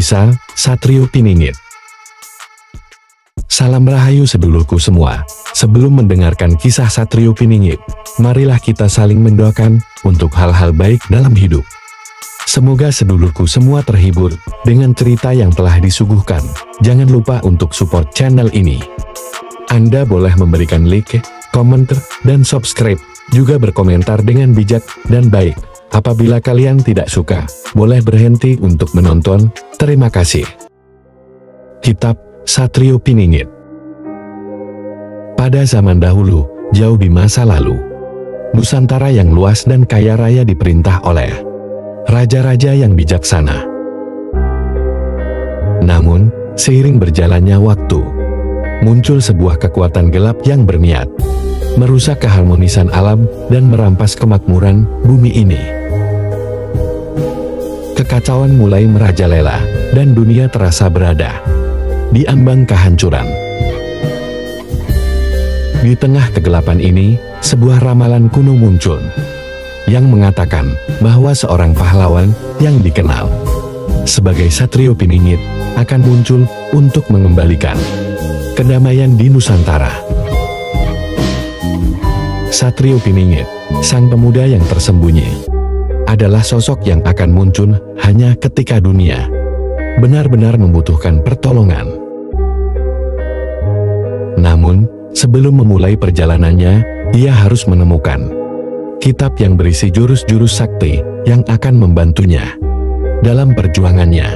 Kisah Satrio Piningit. Salam rahayu sedulurku semua. Sebelum mendengarkan kisah Satrio Piningit, marilah kita saling mendoakan untuk hal-hal baik dalam hidup. Semoga sedulurku semua terhibur dengan cerita yang telah disuguhkan. Jangan lupa untuk support channel ini. Anda boleh memberikan like, komentar, dan subscribe, juga berkomentar dengan bijak dan baik. Apabila kalian tidak suka, boleh berhenti untuk menonton. Terima kasih. Kitab Satrio Piningit. Pada zaman dahulu, jauh di masa lalu, Nusantara yang luas dan kaya raya diperintah oleh raja-raja yang bijaksana. Namun, seiring berjalannya waktu, muncul sebuah kekuatan gelap yang berniat merusak keharmonisan alam dan merampas kemakmuran bumi ini. Kekacauan mulai merajalela, dan dunia terasa berada di ambang kehancuran. Di tengah kegelapan ini, sebuah ramalan kuno muncul yang mengatakan bahwa seorang pahlawan yang dikenal sebagai Satrio Piningit akan muncul untuk mengembalikan kedamaian di Nusantara. Satrio Piningit, sang pemuda yang tersembunyi, adalah sosok yang akan muncul hanya ketika dunia benar-benar membutuhkan pertolongan. Namun, sebelum memulai perjalanannya, ia harus menemukan kitab yang berisi jurus-jurus sakti yang akan membantunya dalam perjuangannya.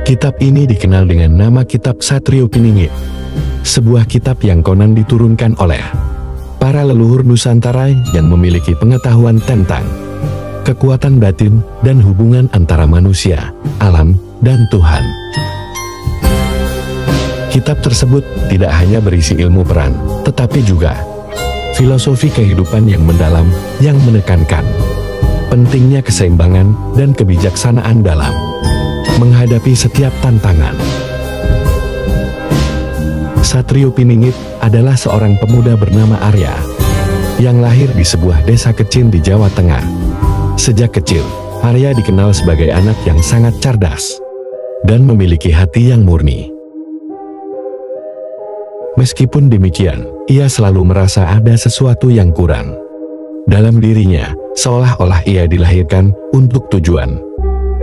Kitab ini dikenal dengan nama Kitab Satrio Piningit, sebuah kitab yang konon diturunkan oleh para leluhur Nusantara yang memiliki pengetahuan tentang kekuatan batin dan hubungan antara manusia, alam, dan Tuhan. Kitab tersebut tidak hanya berisi ilmu peran, tetapi juga filosofi kehidupan yang mendalam yang menekankan pentingnya keseimbangan dan kebijaksanaan dalam menghadapi setiap tantangan. Satrio Piningit adalah seorang pemuda bernama Arya yang lahir di sebuah desa kecil di Jawa Tengah. Sejak kecil, Arya dikenal sebagai anak yang sangat cerdas dan memiliki hati yang murni. Meskipun demikian, ia selalu merasa ada sesuatu yang kurang dalam dirinya, seolah-olah ia dilahirkan untuk tujuan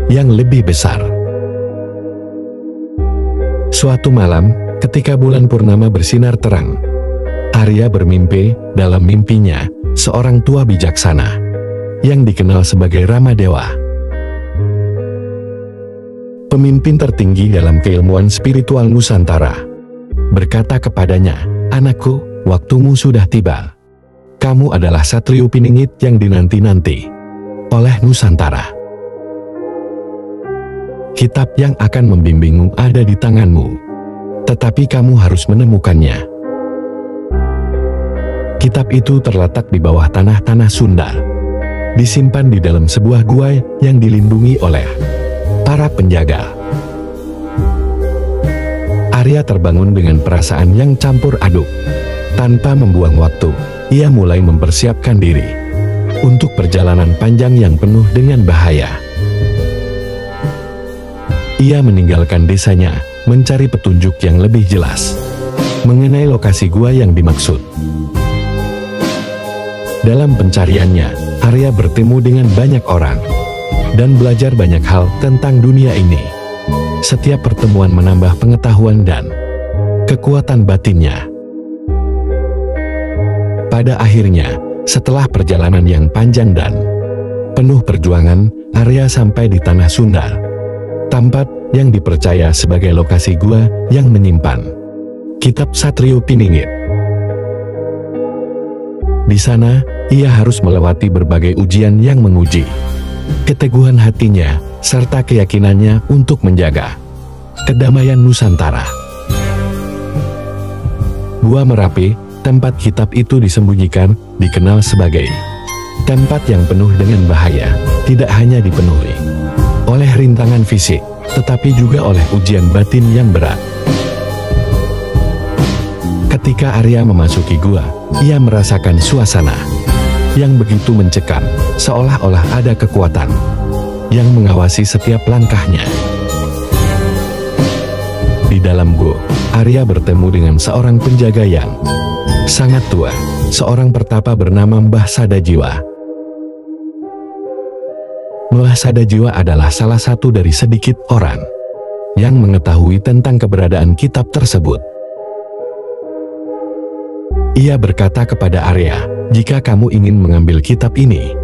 yang lebih besar. Suatu malam, ketika bulan purnama bersinar terang, Arya bermimpi. Dalam mimpinya, seorang tua bijaksana yang dikenal sebagai Ramadewa, pemimpin tertinggi dalam keilmuan spiritual Nusantara, berkata kepadanya, "Anakku, waktumu sudah tiba. Kamu adalah Satrio Piningit yang dinanti-nanti oleh Nusantara. Kitab yang akan membimbingmu ada di tanganmu, tetapi kamu harus menemukannya." Kitab itu terletak di bawah tanah-tanah Sunda, disimpan di dalam sebuah gua yang dilindungi oleh para penjaga. Arya terbangun dengan perasaan yang campur aduk. Tanpa membuang waktu, ia mulai mempersiapkan diri untuk perjalanan panjang yang penuh dengan bahaya. Ia meninggalkan desanya, mencari petunjuk yang lebih jelas mengenai lokasi gua yang dimaksud. Dalam pencariannya, Arya bertemu dengan banyak orang dan belajar banyak hal tentang dunia ini. Setiap pertemuan menambah pengetahuan dan kekuatan batinnya. Pada akhirnya, setelah perjalanan yang panjang dan penuh perjuangan, Arya sampai di tanah Sunda, tempat yang dipercaya sebagai lokasi gua yang menyimpan Kitab Satrio Piningit. Di sana, ia harus melewati berbagai ujian yang menguji keteguhan hatinya serta keyakinannya untuk menjaga kedamaian Nusantara. Gua Merapi, tempat kitab itu disembunyikan, dikenal sebagai tempat yang penuh dengan bahaya. Tidak hanya dipenuhi oleh rintangan fisik, tetapi juga oleh ujian batin yang berat. Ketika Arya memasuki gua, ia merasakan suasana yang begitu mencekam, seolah-olah ada kekuatan yang mengawasi setiap langkahnya. Di dalam gua, Arya bertemu dengan seorang penjaga yang sangat tua, seorang pertapa bernama Mbah Sadajiwa. Mbah Sadajiwa adalah salah satu dari sedikit orang yang mengetahui tentang keberadaan kitab tersebut. Ia berkata kepada Arya, jika kamu ingin mengambil kitab ini,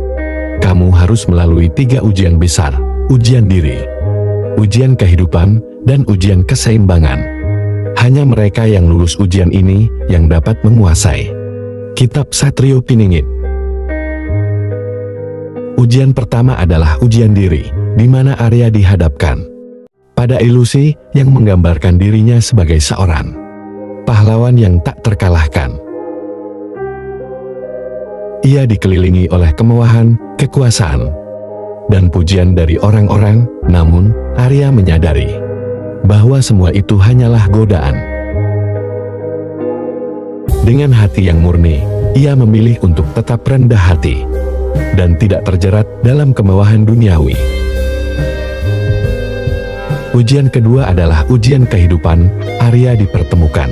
kamu harus melalui 3 ujian besar, ujian diri, ujian kehidupan, dan ujian keseimbangan. Hanya mereka yang lulus ujian ini yang dapat menguasai kitab Satrio Piningit. Ujian pertama adalah ujian diri, di mana Arya dihadapkan pada ilusi yang menggambarkan dirinya sebagai seorang pahlawan yang tak terkalahkan. Ia dikelilingi oleh kemewahan, kekuasaan, dan pujian dari orang-orang, namun Arya menyadari bahwa semua itu hanyalah godaan. Dengan hati yang murni, ia memilih untuk tetap rendah hati dan tidak terjerat dalam kemewahan duniawi. Ujian kedua adalah ujian kehidupan. Arya dipertemukan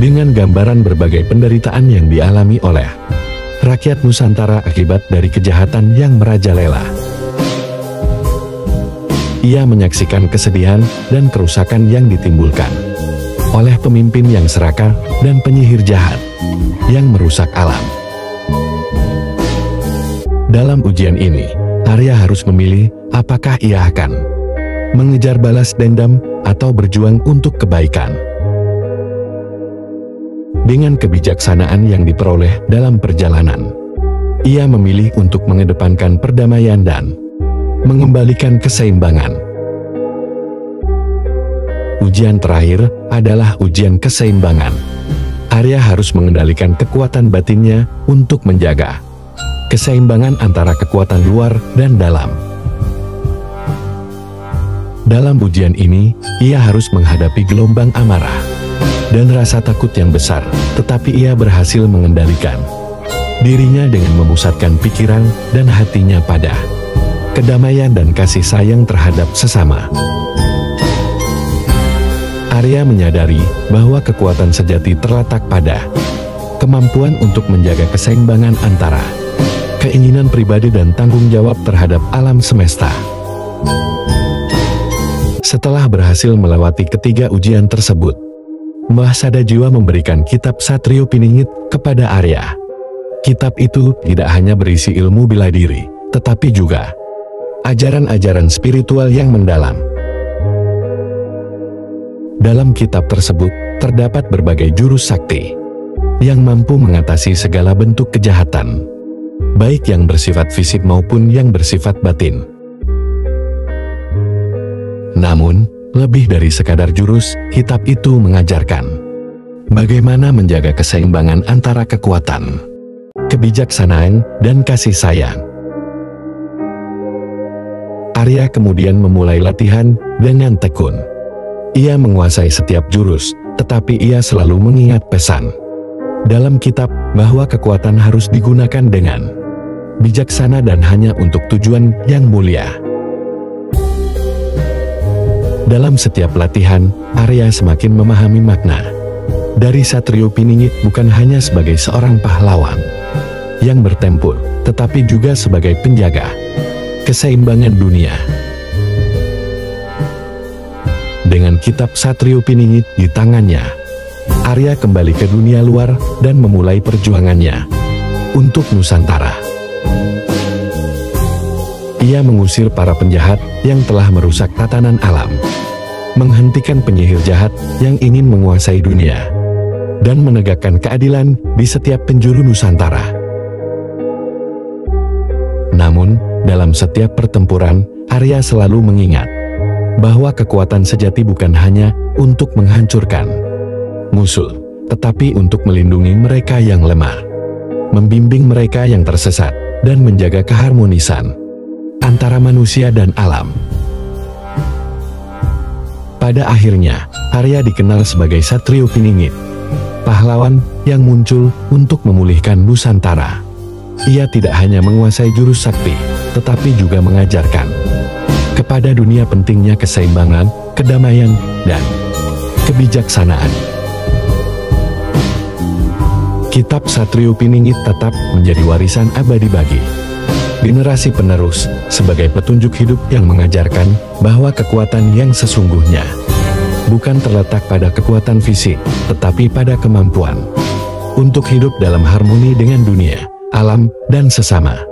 dengan gambaran berbagai penderitaan yang dialami oleh rakyat Nusantara akibat dari kejahatan yang merajalela. Ia menyaksikan kesedihan dan kerusakan yang ditimbulkan oleh pemimpin yang serakah dan penyihir jahat yang merusak alam. Dalam ujian ini, Arya harus memilih apakah ia akan mengejar balas dendam atau berjuang untuk kebaikan. Dengan kebijaksanaan yang diperoleh dalam perjalanan, ia memilih untuk mengedepankan perdamaian dan mengembalikan keseimbangan. Ujian terakhir adalah ujian keseimbangan. Arya harus mengendalikan kekuatan batinnya untuk menjaga keseimbangan antara kekuatan luar dan dalam. Dalam ujian ini, ia harus menghadapi gelombang amarah dan rasa takut yang besar, tetapi ia berhasil mengendalikan dirinya dengan memusatkan pikiran dan hatinya pada kedamaian dan kasih sayang terhadap sesama. Arya menyadari bahwa kekuatan sejati terletak pada kemampuan untuk menjaga keseimbangan antara keinginan pribadi dan tanggung jawab terhadap alam semesta. Setelah berhasil melewati ketiga ujian tersebut, Mbah Sadajiwa memberikan kitab Satrio Piningit kepada Arya. Kitab itu tidak hanya berisi ilmu bela diri, tetapi juga ajaran-ajaran spiritual yang mendalam. Dalam kitab tersebut, terdapat berbagai jurus sakti yang mampu mengatasi segala bentuk kejahatan, baik yang bersifat fisik maupun yang bersifat batin. Namun, lebih dari sekadar jurus, kitab itu mengajarkan bagaimana menjaga keseimbangan antara kekuatan, kebijaksanaan, dan kasih sayang. Arya kemudian memulai latihan dengan tekun. Ia menguasai setiap jurus, tetapi ia selalu mengingat pesan dalam kitab bahwa kekuatan harus digunakan dengan bijaksana dan hanya untuk tujuan yang mulia. Dalam setiap latihan, Arya semakin memahami makna dari Satrio Piningit bukan hanya sebagai seorang pahlawan yang bertempur, tetapi juga sebagai penjaga keseimbangan dunia. Dengan kitab Satrio Piningit di tangannya, Arya kembali ke dunia luar dan memulai perjuangannya untuk Nusantara. Ia mengusir para penjahat yang telah merusak tatanan alam, menghentikan penyihir jahat yang ingin menguasai dunia, dan menegakkan keadilan di setiap penjuru Nusantara. Namun, dalam setiap pertempuran, Arya selalu mengingat bahwa kekuatan sejati bukan hanya untuk menghancurkan musuh, tetapi untuk melindungi mereka yang lemah, membimbing mereka yang tersesat, dan menjaga keharmonisan antara manusia dan alam. Pada akhirnya, Arya dikenal sebagai Satrio Piningit, pahlawan yang muncul untuk memulihkan Nusantara. Ia tidak hanya menguasai jurus sakti, tetapi juga mengajarkan kepada dunia pentingnya keseimbangan, kedamaian, dan kebijaksanaan. Kitab Satrio Piningit tetap menjadi warisan abadi bagi generasi penerus, sebagai petunjuk hidup yang mengajarkan bahwa kekuatan yang sesungguhnya bukan terletak pada kekuatan fisik, tetapi pada kemampuan untuk hidup dalam harmoni dengan dunia, alam, dan sesama.